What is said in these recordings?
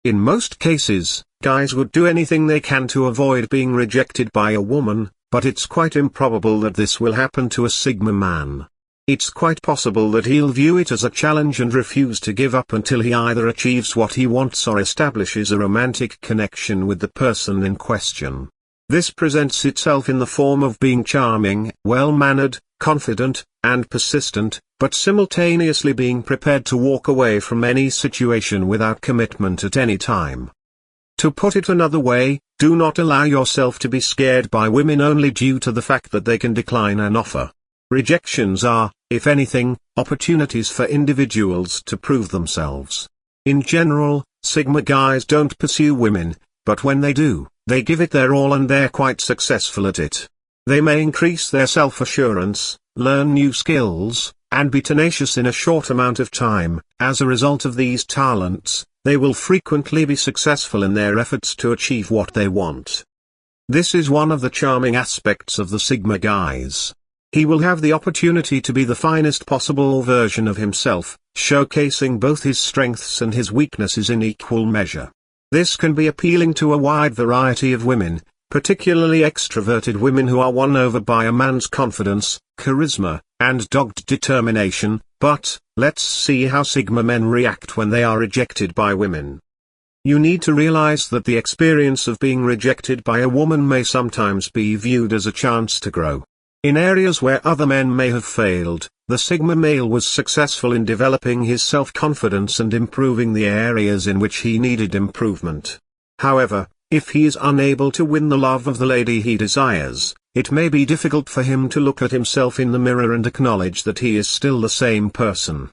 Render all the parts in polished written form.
In most cases, guys would do anything they can to avoid being rejected by a woman, but it's quite improbable that this will happen to a Sigma man. It's quite possible that he'll view it as a challenge and refuse to give up until he either achieves what he wants or establishes a romantic connection with the person in question. This presents itself in the form of being charming, well-mannered, confident, and persistent, but simultaneously being prepared to walk away from any situation without commitment at any time. To put it another way, do not allow yourself to be scared by women only due to the fact that they can decline an offer. Rejections are, if anything, opportunities for individuals to prove themselves. In general, Sigma guys don't pursue women, but when they do, they give it their all and they're quite successful at it. They may increase their self-assurance, learn new skills, and be tenacious in a short amount of time. As a result of these talents, they will frequently be successful in their efforts to achieve what they want. This is one of the charming aspects of the Sigma guys. He will have the opportunity to be the finest possible version of himself, showcasing both his strengths and his weaknesses in equal measure. This can be appealing to a wide variety of women, particularly extroverted women who are won over by a man's confidence, charisma, and dogged determination. But, let's see how Sigma men react when they are rejected by women. You need to realize that the experience of being rejected by a woman may sometimes be viewed as a chance to grow. In areas where other men may have failed, the Sigma male was successful in developing his self-confidence and improving the areas in which he needed improvement. However, if he is unable to win the love of the lady he desires, it may be difficult for him to look at himself in the mirror and acknowledge that he is still the same person.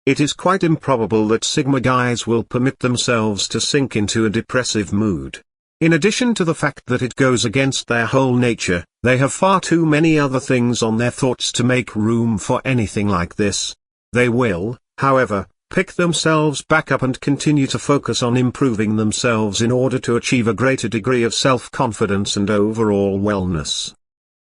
It is quite improbable that Sigma guys will permit themselves to sink into a depressive mood. In addition to the fact that it goes against their whole nature, they have far too many other things on their thoughts to make room for anything like this. They will, however, pick themselves back up and continue to focus on improving themselves in order to achieve a greater degree of self-confidence and overall wellness.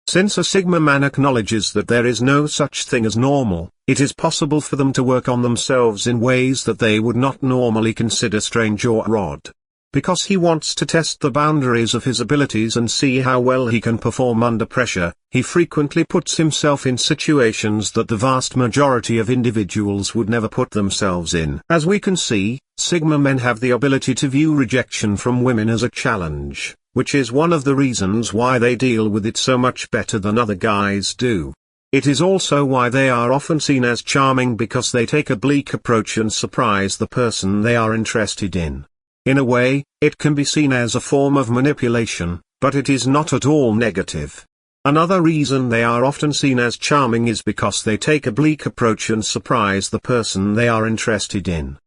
Since a Sigma man acknowledges that there is no such thing as normal, it is possible for them to work on themselves in ways that they would not normally consider strange or odd. Because he wants to test the boundaries of his abilities and see how well he can perform under pressure, he frequently puts himself in situations that the vast majority of individuals would never put themselves in. As we can see, Sigma men have the ability to view rejection from women as a challenge, which is one of the reasons why they deal with it so much better than other guys do. It is also why they are often seen as charming, because they take a bleak approach and surprise the person they are interested in. In a way, it can be seen as a form of manipulation, but it is not at all negative. Another reason they are often seen as charming is because they take a bleak approach and surprise the person they are interested in.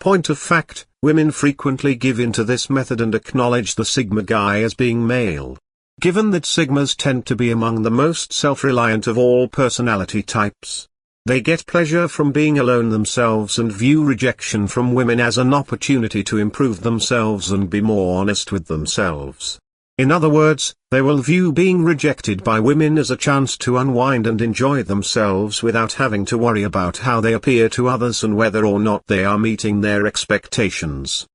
Point of fact, women frequently give in to this method and acknowledge the Sigma guy as being male. Given that Sigmas tend to be among the most self-reliant of all personality types, they get pleasure from being alone themselves and view rejection from women as an opportunity to improve themselves and be more honest with themselves. In other words, they will view being rejected by women as a chance to unwind and enjoy themselves without having to worry about how they appear to others and whether or not they are meeting their expectations.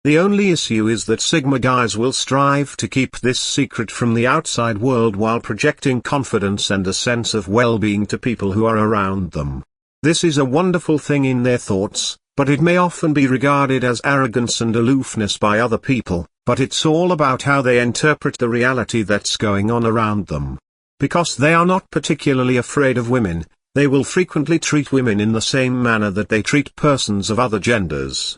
The only issue is that Sigma guys will strive to keep this secret from the outside world while projecting confidence and a sense of well-being to people who are around them. This is a wonderful thing in their thoughts, but it may often be regarded as arrogance and aloofness by other people, but it's all about how they interpret the reality that's going on around them. Because they are not particularly afraid of women, they will frequently treat women in the same manner that they treat persons of other genders.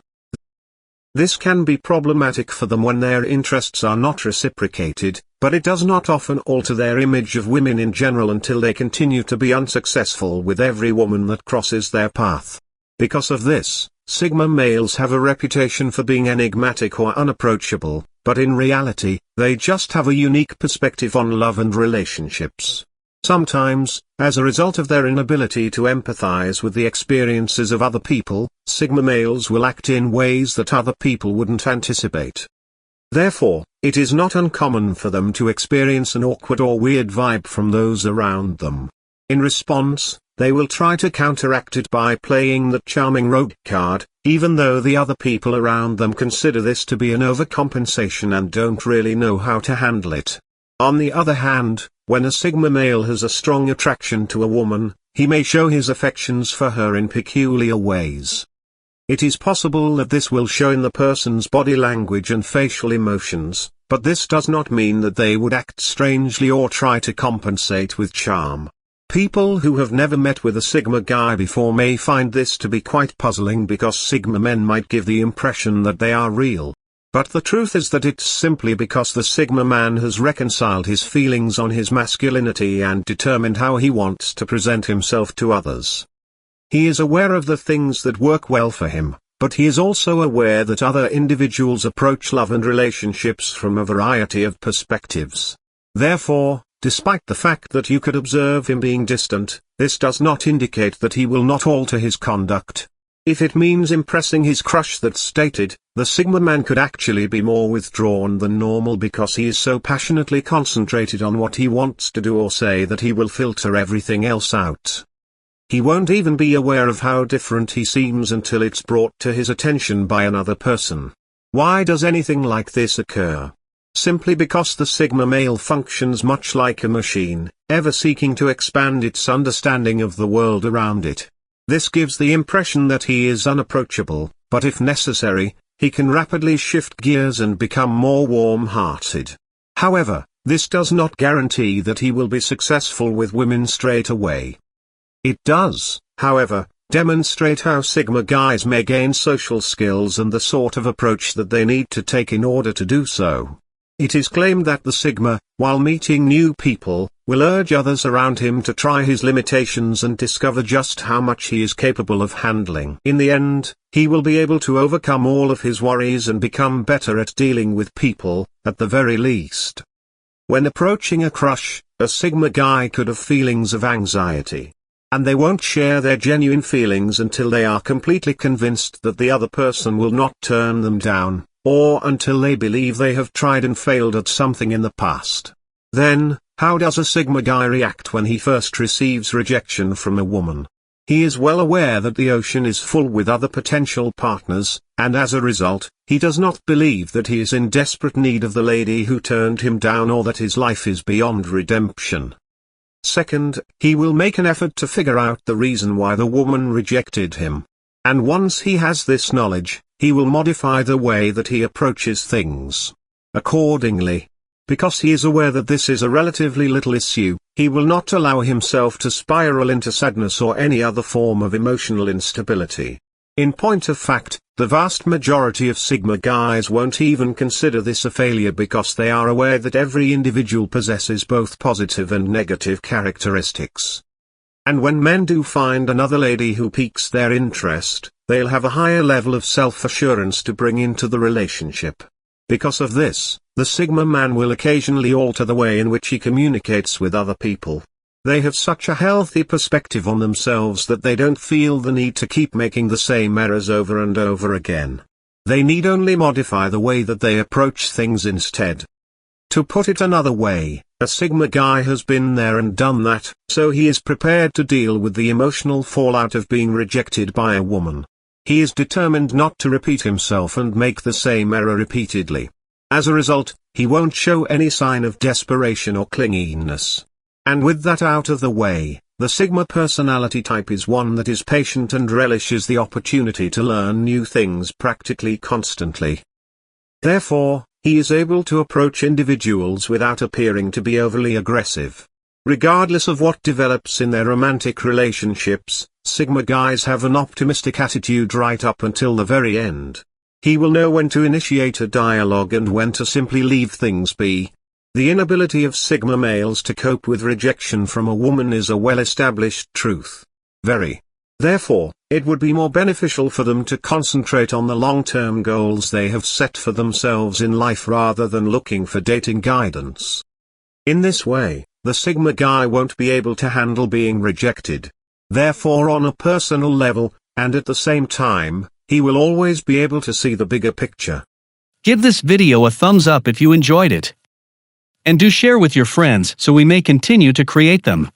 This can be problematic for them when their interests are not reciprocated, but it does not often alter their image of women in general until they continue to be unsuccessful with every woman that crosses their path. Because of this, Sigma males have a reputation for being enigmatic or unapproachable, but in reality, they just have a unique perspective on love and relationships. Sometimes, as a result of their inability to empathize with the experiences of other people, Sigma males will act in ways that other people wouldn't anticipate. Therefore, it is not uncommon for them to experience an awkward or weird vibe from those around them. In response, they will try to counteract it by playing the charming rogue card, even though the other people around them consider this to be an overcompensation and don't really know how to handle it. On the other hand, when a Sigma male has a strong attraction to a woman, he may show his affections for her in peculiar ways. It is possible that this will show in the person's body language and facial emotions, but this does not mean that they would act strangely or try to compensate with charm. People who have never met with a Sigma guy before may find this to be quite puzzling because Sigma men might give the impression that they are real. But the truth is that it's simply because the Sigma man has reconciled his feelings on his masculinity and determined how he wants to present himself to others. He is aware of the things that work well for him, but he is also aware that other individuals approach love and relationships from a variety of perspectives. Therefore, despite the fact that you could observe him being distant, this does not indicate that he will not alter his conduct. If it means impressing his crush that's stated, the Sigma man could actually be more withdrawn than normal because he is so passionately concentrated on what he wants to do or say that he will filter everything else out. He won't even be aware of how different he seems until it's brought to his attention by another person. Why does anything like this occur? Simply because the Sigma male functions much like a machine, ever seeking to expand its understanding of the world around it. This gives the impression that he is unapproachable, but if necessary, he can rapidly shift gears and become more warm-hearted. However, this does not guarantee that he will be successful with women straight away. It does, however, demonstrate how Sigma guys may gain social skills and the sort of approach that they need to take in order to do so. It is claimed that the Sigma, while meeting new people, will urge others around him to try his limitations and discover just how much he is capable of handling. In the end, he will be able to overcome all of his worries and become better at dealing with people, at the very least. When approaching a crush, a Sigma guy could have feelings of anxiety. And they won't share their genuine feelings until they are completely convinced that the other person will not turn them down, or until they believe they have tried and failed at something in the past. Then, how does a Sigma guy react when he first receives rejection from a woman? He is well aware that the ocean is full with other potential partners, and as a result, he does not believe that he is in desperate need of the lady who turned him down or that his life is beyond redemption. Second, he will make an effort to figure out the reason why the woman rejected him. And once he has this knowledge, he will modify the way that he approaches things accordingly. Because he is aware that this is a relatively little issue, he will not allow himself to spiral into sadness or any other form of emotional instability. In point of fact, the vast majority of Sigma guys won't even consider this a failure because they are aware that every individual possesses both positive and negative characteristics. And when men do find another lady who piques their interest, they'll have a higher level of self-assurance to bring into the relationship. Because of this, the Sigma man will occasionally alter the way in which he communicates with other people. They have such a healthy perspective on themselves that they don't feel the need to keep making the same errors over and over again. They need only modify the way that they approach things instead. To put it another way, a Sigma guy has been there and done that, so he is prepared to deal with the emotional fallout of being rejected by a woman. He is determined not to repeat himself and make the same error repeatedly. As a result, he won't show any sign of desperation or clinginess. And with that out of the way, the Sigma personality type is one that is patient and relishes the opportunity to learn new things practically constantly. Therefore, he is able to approach individuals without appearing to be overly aggressive. Regardless of what develops in their romantic relationships, Sigma guys have an optimistic attitude right up until the very end. He will know when to initiate a dialogue and when to simply leave things be. The inability of Sigma males to cope with rejection from a woman is a well-established truth. Therefore, it would be more beneficial for them to concentrate on the long-term goals they have set for themselves in life rather than looking for dating guidance. In this way, the Sigma guy won't be able to handle being rejected. Therefore, on a personal level, and at the same time, he will always be able to see the bigger picture. Give this video a thumbs up if you enjoyed it. And do share with your friends so we may continue to create them.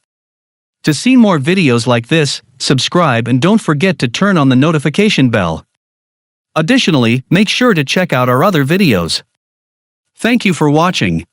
To see more videos like this, subscribe and don't forget to turn on the notification bell. Additionally, make sure to check out our other videos. Thank you for watching.